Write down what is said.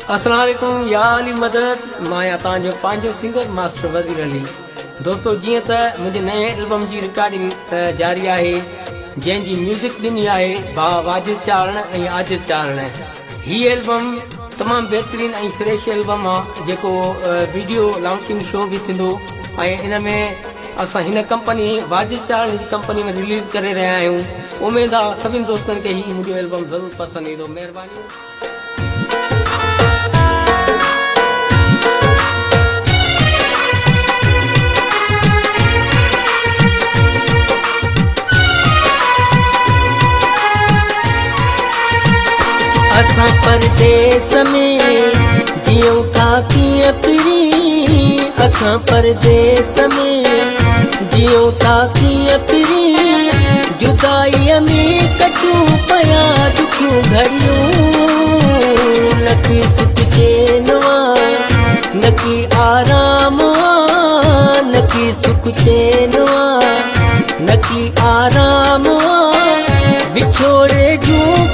अस्सलाम वालेकुम या अली मदद माया तव्हांजो पंहिंजो सिंगर मास्टर वज़ीर अली। दोस्तों जीअं त मुंहिंजे नए एल्बम जी रिकॉर्डिंग जारी आहे जंहिंजी म्यूज़िक ॾिनी आहे भाउ वाजिद चारण ऐं आजिद चारण। हीअ एल्बम तमामु बहितरीनु ऐं फ्रेश एल्बम आहे जेको वीडियो लॉन्चिंग शो बि थींदो ऐं इन में असां हिन कंपनी वाजिद चारण जी कंपनी में रिलीज़ करे रहिया आहियूं। उमेद आहे सभिनी दोस्तनि खे हीउ मुंहिंजो एल्बम ज़रूरु पसंदि ईंदो। महिरबानी। असां परदेस में जियूं था कीअं पिरी, असां परदेस में जियूं था कीअं पिरी, जुदाईअ में कटूं पिया दुखियूं घड़ियूं। न की सुख चैन न की आराम, न की सुख चैन न की आराम, बिछोड़े जूं